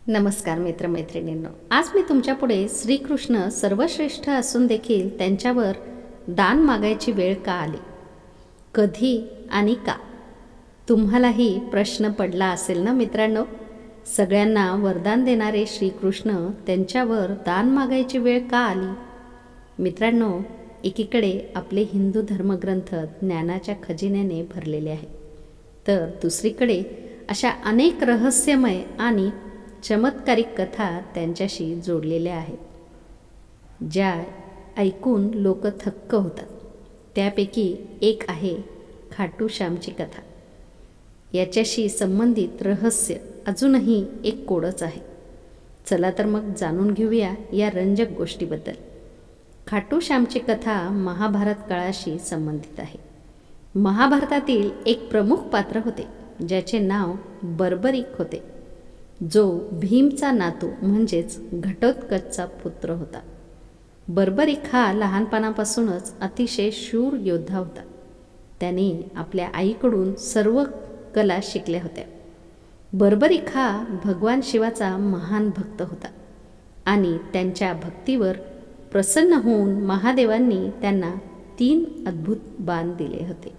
नमस्कार मित्रमैत्रिणींनो, आज मी तुमच्यापुढे श्रीकृष्ण सर्वश्रेष्ठ असून देखील त्यांच्यावर दान मागायची वेळ का आली, कधी आणि का? तुम्हालाही प्रश्न पडला असेल ना मित्रांनो. सगळ्यांना वरदान देणारे श्रीकृष्ण त्यांच्यावर दान मागायची वेळ का आली? मित्रांनो, एकीकडे आपले हिंदू धर्मग्रंथ ज्ञानाच्या खजिन्याने भरलेले आहे, तर दुसरीकडे अशा अनेक रहस्यमय आणि चमत्कारिक कथा त्यांच्याशी जोडलेल्या आहेत, ज्या ऐकून लोक थक्क होतात. त्यापैकी एक आहे खाटू श्यामची कथा. याच्याशी संबंधित रहस्य अजूनही एक कोडच आहे. चला तर मग जाणून घेऊया या रंजक गोष्टीबद्दल. खाटू श्यामची कथा महाभारत काळाशी संबंधित आहे. महाभारतातील एक प्रमुख पात्र होते, ज्याचे नाव बर्बरीक होते, जो भीमचा नातू म्हणजेच घटोत्कचचा पुत्र होता. बर्बरीक हा लहानपणापासूनच अतिशय शूर योद्धा होता. त्याने आपल्या आईकडून सर्व कला शिकल्या होत्या. बर्बरीक हा भगवान शिवाचा महान भक्त होता आणि त्यांच्या भक्तीवर प्रसन्न होऊन महादेवांनी त्यांना 3 अद्भुत बाण दिले होते,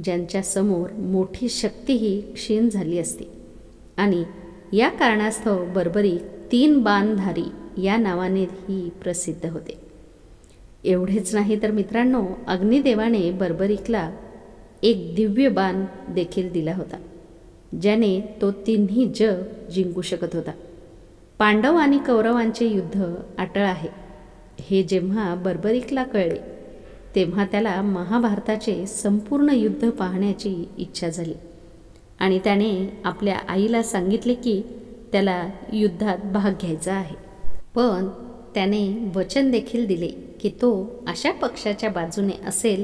ज्यांच्यासमोर मोठी शक्तीही क्षीण झाली असती. आणि या कारणास्तव बर्बरीक 3 बाणधारी या नावानेही प्रसिद्ध होते. एवढेच नाही तर मित्रांनो, अग्निदेवाने बर्बरीकला एक दिव्य बाण देखील दिला होता, ज्याने तो 3ही जग जिंकू शकत होता. पांडव आणि कौरवांचे युद्ध अटळ आहे हे जेव्हा बर्बरीकला कळले, तेव्हा त्याला महाभारताचे संपूर्ण युद्ध पाहण्याची इच्छा झाली आणि त्याने आपल्या आईला सांगितले की त्याला युद्धात भाग घ्यायचा आहे. पण त्याने वचन देखील दिले की तो अशा पक्षाच्या बाजूने असेल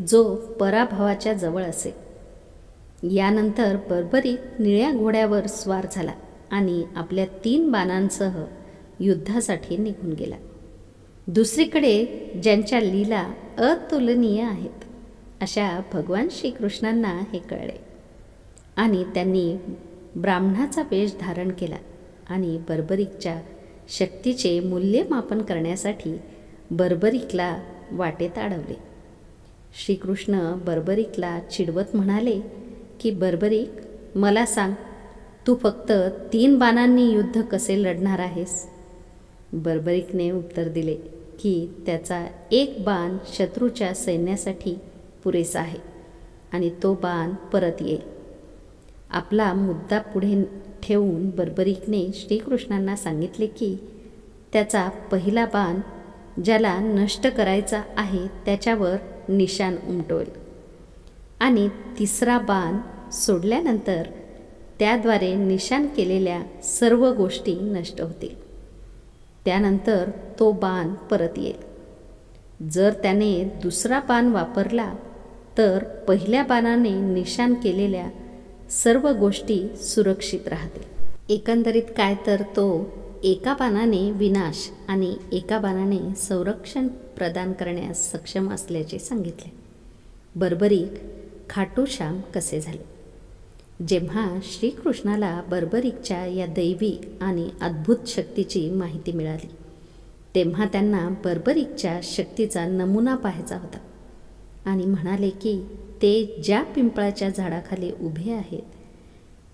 जो पराभवाच्या जवळ असेल. यानंतर बर्बरीक निळ्या घोड्यावर स्वार झाला आणि आपल्या 3 बाणांसह युद्धासाठी निघून गेला. दुसरीकडे ज्यांच्या लीला अतुलनीय आहेत अशा भगवान श्रीकृष्णांना हे कळले आणि त्यांनी ब्राह्मणाचा वेश धारण केला आणि बर्बरीकच्या शक्तीचे मूल्यमापन करण्यासाठी बर्बरीकला वाटेत अडवले. श्रीकृष्ण बर्बरीकला चिडवत म्हणाले की बर्बरीक, मला सांग, तू फक्त 3 बाणांनी युद्ध कसे लढणार आहेस? बर्बरीकने उत्तर दिले की त्याचा 1 बाण शत्रूच्या सैन्यासाठी पुरेसा आहे आणि तो बाण परत येईल. आपला मुद्दा पुढे ठेवून बर्बरीकने श्रीकृष्णांना सांगितले की त्याचा पहिला बाण ज्याला नष्ट करायचा आहे त्याच्यावर निशाण उमटवेल आणि 3रा बाण सोडल्यानंतर त्याद्वारे निशाण केलेल्या सर्व गोष्टी नष्ट होतील. त्यानंतर तो बाण परत येईल. जर त्याने 2रा बाण वापरला तर पहिल्या बाणाने निशाण केलेल्या सर्व गोष्टी सुरक्षित राहतील. एकंदरीत काय तर तो एका बाणाने विनाश आणि एका बाणाने संरक्षण प्रदान करण्यास सक्षम असल्याचे सांगितले. बर्बरीक खाटू श्याम कसे झाले? जेव्हा श्रीकृष्णाला बर्बरीकच्या या दैवी आणि अद्भुत शक्तीची माहिती मिळाली, तेव्हा त्यांना बर्बरीकच्या शक्तीचा नमुना पाहायचा होता आणि म्हणाले की ते ज्या पिंपळाच्या झाडाखाली उभे आहेत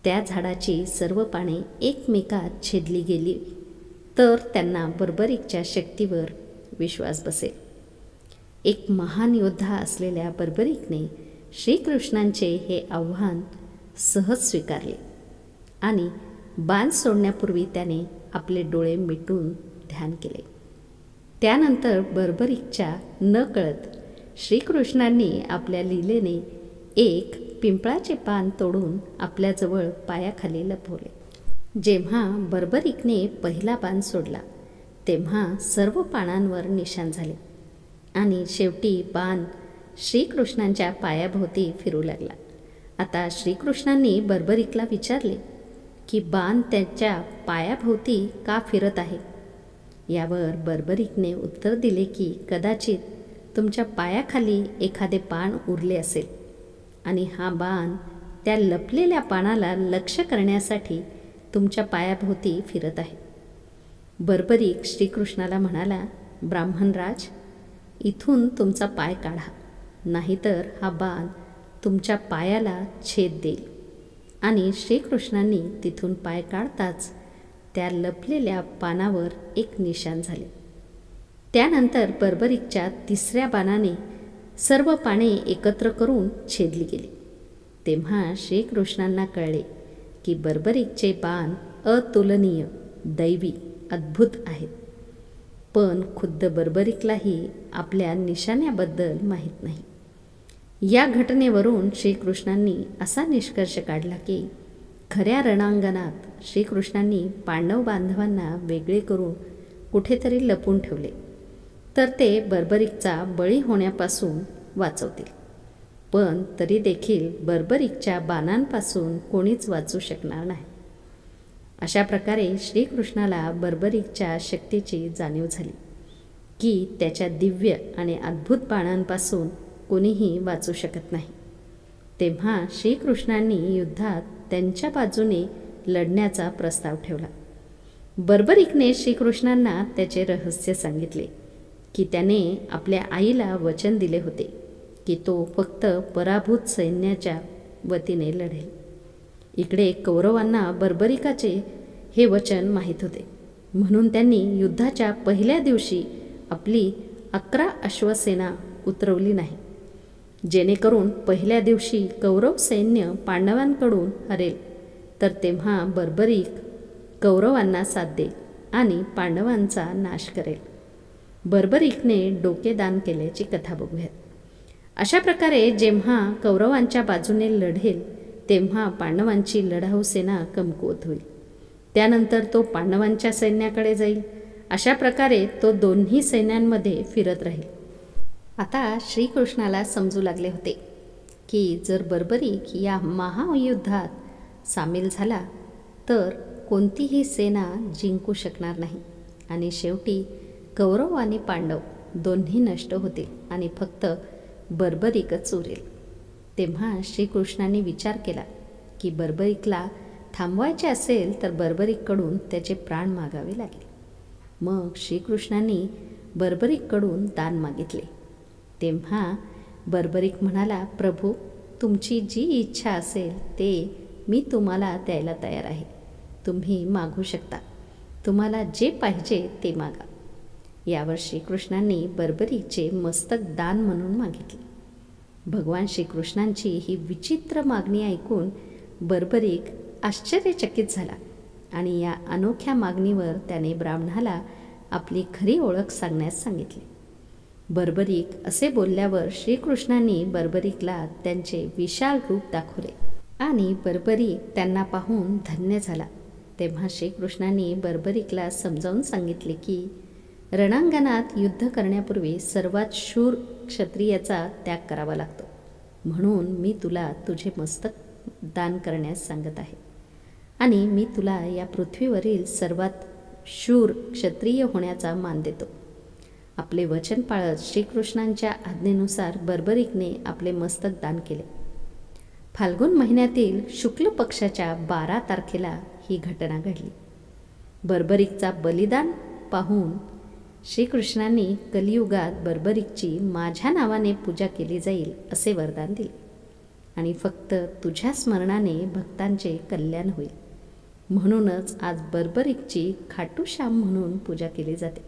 त्या झाडाची सर्व पाने एकमेकात छेदली गेली तर त्यांना बर्बरीकच्या शक्तीवर विश्वास बसेल. एक महान योद्धा असलेल्या बर्बरीकने श्रीकृष्णांचे हे आव्हान सहज स्वीकारले आणि बाण सोडण्यापूर्वी त्याने आपले डोळे मिटून ध्यान केले. त्यानंतर बर्बरीकच्या नकळत श्रीकृष्णांनी आपल्या लीलेने एक पिंपळाचे पान तोडून आपल्याजवळ पायाखाली लपवले. जेव्हा बर्बरीकने पहिला बाण सोडला तेव्हा सर्व पानांवर निशाण झाले आणि शेवटी बाण श्रीकृष्णांच्या पायाभोवती फिरू लागला. आता श्रीकृष्णांनी बर्बरीकला विचारले की बाण त्याच्या पायाभोवती का फिरत आहे? यावर बर्बरीकने उत्तर दिले की कदाचित तुमच्या पायाखाली एखादे पान उरले असेल आणि हा बाण त्या लपलेल्या पानाला लक्ष्य करण्यासाठी तुमच्या पायाभोवती फिरत आहे. बर्बरीक श्रीकृष्णाला म्हणाला, ब्राह्मणराज, इथून तुमचा पाय काढा, नाहीतर हा बाण तुमच्या पायाला छेद देईल. आणि श्रीकृष्णांनी तिथून पाय काढताच त्या लपलेल्या पानावर एक निशाण झाले. त्यानंतर बर्बरीकच्या तिसऱ्या बाणाने सर्व पाने एकत्र करून छेदली गेली. तेव्हा श्रीकृष्णांना कळले की बर्बरीकचे बाण अतुलनीय, दैवी, अद्भुत आहेत. पण खुद्द बर्बरीकलाही आपल्या निशाण्याबद्दल माहीत नाही. या घटनेवरून श्रीकृष्णांनी असा निष्कर्ष काढला की खऱ्या रणांगणात श्रीकृष्णांनी पांडव बांधवांना वेगळे करून कुठेतरी लपून ठेवले, तर ते बर्बरीकचा बळी होण्यापासून वाचवतील. पण तरी देखील बर्बरीकच्या बाणांपासून कोणीच वाचू शकणार नाही. अशा प्रकारे श्रीकृष्णाला बर्बरीकच्या शक्तीची जाणीव झाली की त्याच्या दिव्य आणि अद्भुत बाणांपासून कोणीही वाचू शकत नाही. तेव्हा श्रीकृष्णांनी युद्धात त्यांच्या बाजूने लढण्याचा प्रस्ताव ठेवला. बर्बरीकने श्रीकृष्णांना त्याचे रहस्य सांगितले की त्याने आपल्या आईला वचन दिले होते की तो फक्त पराभूत सैन्याच्या वतीने लढेल. इकडे कौरवांना बर्बरीकाचे हे वचन माहीत होते, म्हणून त्यांनी युद्धाच्या पहिल्या दिवशी आपली 11 अश्वसेना उतरवली नाही, जेणेकरून पहिल्या दिवशी कौरव सैन्य पांडवांकडून हरेल, तर तेव्हा बर्बरीक कौरवांना साथ देईल आणि पांडवांचा नाश करेल. बर्बरीकने डोकेदान केल्याची कथा बघूयात. अशा प्रकारे जेव्हा कौरवांच्या बाजूने लढेल तेव्हा पांडवांची लढाऊ सेना कमकुवत होईल. त्यानंतर तो पांडवांच्या सैन्याकडे जाईल. अशा प्रकारे तो दोन्ही सैन्यांमध्ये फिरत राहील. आता श्रीकृष्णाला समजू लागले होते की जर बर्बरीक या महायुद्धात सामील झाला तर कोणतीही सेना जिंकू शकणार नाही आणि शेवटी कौरव आणि पांडव दोन्ही नष्ट होतील आणि फक्त बर्बरीकच उरेल. तेव्हा श्रीकृष्णांनी विचार केला की बर्बरीकला थांबवायचे असेल तर बर्बरीककडून त्याचे प्राण मागावे लागेल. मग श्रीकृष्णांनी बर्बरीककडून दान मागितले. तेव्हा बर्बरीक म्हणाला, प्रभू, तुमची जी इच्छा असेल ते मी तुम्हाला द्यायला तयार आहे. तुम्ही मागू शकता. तुम्हाला जे पाहिजे ते मागा. यावर श्रीकृष्णांनी बर्बरीकचे मस्तक दान म्हणून मागितले. भगवान श्रीकृष्णांची ही विचित्र मागणी ऐकून बर्बरीक आश्चर्यचकित झाला आणि या अनोख्या मागणीवर त्याने ब्राह्मणाला आपली खरी ओळख सांगण्यास सांगितले. बर्बरीक असे बोलल्यावर श्रीकृष्णांनी बर्बरीकला त्यांचे विशाल रूप दाखवले आणि बर्बरीक त्यांना पाहून धन्य झाला. तेव्हा श्रीकृष्णांनी बर्बरीकला समजावून सांगितले की रणांगणात युद्ध करण्यापूर्वी सर्वात शूर क्षत्रियाचा त्याग करावा लागतो, म्हणून मी तुला तुझे मस्तक दान करण्यास सांगत आहे आणि मी तुला या पृथ्वीवरील सर्वात शूर क्षत्रिय होण्याचा मान देतो. आपले वचन पाळत श्रीकृष्णांच्या आज्ञेनुसार बर्बरीकने आपले मस्तक दान केले. फाल्गुन महिन्यातील शुक्ल पक्षाच्या 12 तारखेला ही घटना घडली. बर्बरीकचा बलिदान पाहून श्रीकृष्णांनी कलियुगात बर्बरीकची माझ्या नावाने पूजा केली जाईल असे वरदान दिले आणि फक्त तुझ्या स्मरणाने भक्तांचे कल्याण होईल. म्हणूनच आज बर्बरीकची खाटू श्याम म्हणून पूजा केली जाते.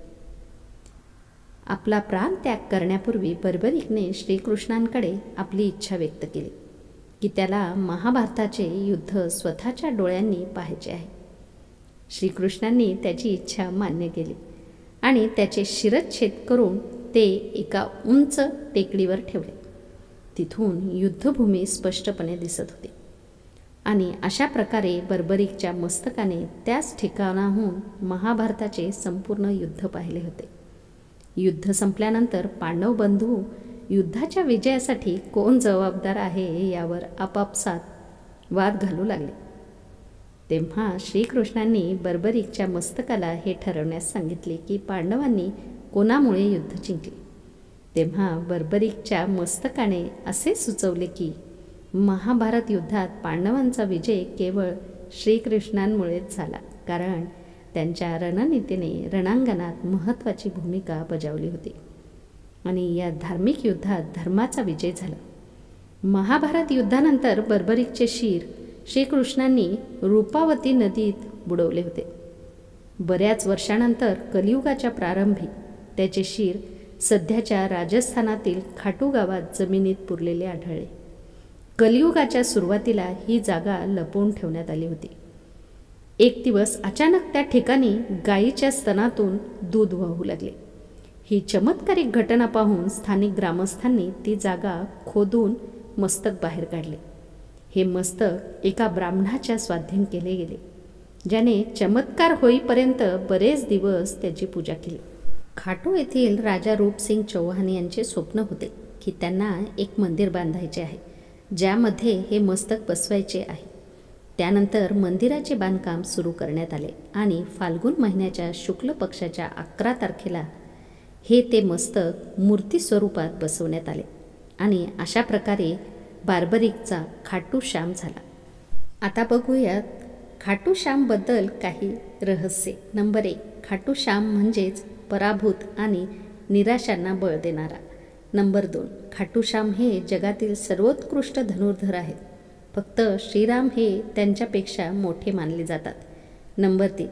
आपला प्राण त्याग करण्यापूर्वी बर्बरीकने श्रीकृष्णांकडे आपली इच्छा व्यक्त केली की त्याला महाभारताचे युद्ध स्वतःच्या डोळ्यांनी पाहायचे आहे. श्रीकृष्णांनी त्याची इच्छा मान्य केली आणि त्याचे शिरच्छेद करून ते एका उंच टेकडीवर ठेवले. तिथून युद्धभूमी स्पष्टपणे दिसत होती आणि अशा प्रकारे बर्बरीकच्या मस्तकाने त्याच ठिकाणाहून महाभारताचे संपूर्ण युद्ध पाहिले होते. युद्ध संपल्यानंतर पांडव बंधू युद्धाच्या विजयासाठी कोण जबाबदार आहे यावर आपापसात वाद घालू लागले. तेव्हा श्रीकृष्णांनी बर्बरीकच्या मस्तकाला हे ठरवण्यास सांगितले की पांडवांनी कोणामुळे युद्ध जिंकले. तेव्हा बर्बरीकच्या मस्तकाने असे सुचवले की महाभारत युद्धात पांडवांचा विजय केवळ श्रीकृष्णांमुळेच झाला, कारण त्यांच्या रणनीतीने रणांगणात महत्त्वाची भूमिका बजावली होती आणि या धार्मिक युद्धात धर्माचा विजय झाला. महाभारत युद्धानंतर बर्बरीकचे शिर श्रीकृष्णांनी रूपावती नदीत बुडवले होते. बऱ्याच वर्षानंतर कलियुगाच्या प्रारंभी त्याचे शिर सध्याच्या राजस्थानातील खाटू गावात जमिनीत पुरलेले आढळले. कलियुगाच्या सुरुवातीला ही जागा लपवून ठेवण्यात आली होती. एक दिवस अचानक त्या ठिकाणी गायीच्या स्तनातून दूध वाहू लागले. ही चमत्कारिक घटना पाहून स्थानिक ग्रामस्थांनी ती जागा खोदून मस्तक बाहेर काढले. हे मस्तक एका ब्राह्मणाच्या स्वाधीन केले गेले, ज्याने चमत्कार होईपर्यंत बरेच दिवस त्याची पूजा केली. खाटू येथील राजा रूपसिंग चौहान यांचे स्वप्न होते की त्यांना एक मंदिर बांधायचे आहे, ज्यामध्ये हे मस्तक बसवायचे आहे. त्यानंतर मंदिराचे बांधकाम सुरू करण्यात आले आणि फाल्गुन महिन्याच्या शुक्ल पक्षाच्या 11 तारखेला हे ते मस्तक मूर्ती स्वरूपात बसवण्यात आले आणि अशा प्रकारे बार्बरिकचा खाटू श्याम झाला. आता बघूयात खाटू श्यामबद्दल काही रहस्य. नंबर 1, खाटू श्याम म्हणजेच पराभूत आणि निराशांना बळ देणारा. नंबर 2, खाटू श्याम हे जगातील सर्वोत्कृष्ट धनुर्धर आहेत. फक्त श्रीराम हे त्यांच्यापेक्षा मोठे मानले जातात. नंबर 3,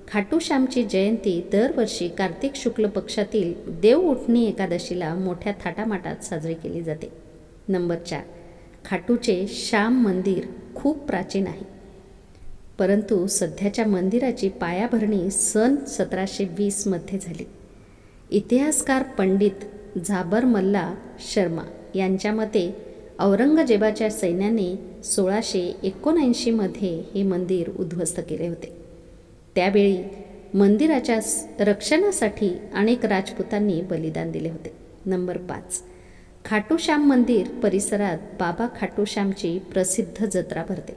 खाटू श्यामची जयंती दरवर्षी कार्तिक शुक्ल पक्षातील देव उठणी एकादशीला मोठ्या थाटामाटात साजरी केली जाते. नंबर 4, खाटूचे श्याम मंदिर खूप प्राचीन आहे, परंतु सध्याच्या मंदिराची पायाभरणी सन 1720 मध्ये झाली. इतिहासकार पंडित झाबर मल्ला शर्मा यांच्या मते औरंगजेबाच्या सैन्याने 1679 मध्ये हे मंदिर उद्ध्वस्त केले होते. त्यावेळी मंदिराच्या रक्षणासाठी अनेक राजपुतांनी बलिदान दिले होते. नंबर 5, खाटू श्याम मंदिर परिसरात बाबा खाटू श्यामची प्रसिद्ध जत्रा भरते.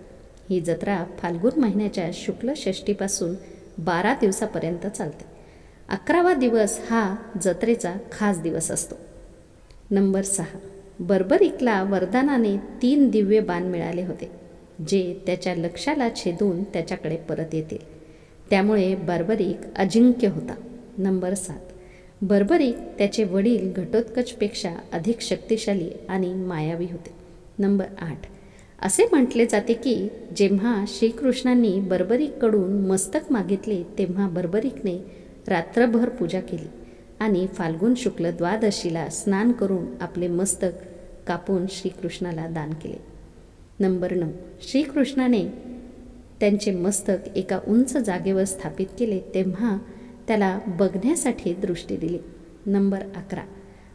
ही जत्रा फाल्गुन महिन्याच्या शुक्ल षष्टीपासून 12 दिवसापर्यंत चालते. 11वा दिवस हा जत्रेचा खास दिवस असतो. नंबर 6, बर्बरिकला वरदानाने 3 दिव्य बाण मिळाले होते, जे त्याच्या लक्ष्याला छेदून त्याच्याकडे परत येतील. त्यामुळे बर्बरिक अजिंक्य होता. नंबर 7, बर्बरिक त्याचे वडील घटोत्कचपेक्षा अधिक शक्तिशाली आणि मायावी होते. नंबर 8, असे म्हटले जाते की जेव्हा श्रीकृष्णांनी बर्बरिककडून मस्तक मागितले तेव्हा बर्बरिकने रात्रभर पूजा केली आणि फाल्गुन शुक्ल द्वादशीला स्नान करून आपले मस्तक कापून श्रीकृष्णाला दान केले. नंबर 9, श्रीकृष्णाने त्यांचे मस्तक एका उंच जागेवर स्थापित केले तेव्हा त्याला बघण्यासाठी दृष्टी दिली. नंबर 11,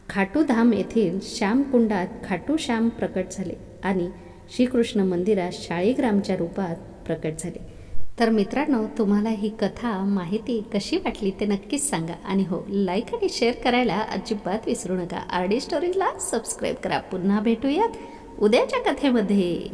खाटूधाम येथील श्यामकुंडात खाटू श्याम प्रकट झाले आणि श्रीकृष्ण मंदिरात शाळीग्रामच्या रूपात प्रकट झाले. तर मित्रांनो, तुम्हाला ही कथा माहिती कशी वाटली ते नक्कीच सांगा आणि हो, लाईक आणि शेअर करायला अजिबात विसरू नका. RD स्टोरीजला सबस्क्राईब करा. पुन्हा भेटूयात उद्याच्या कथेमध्ये.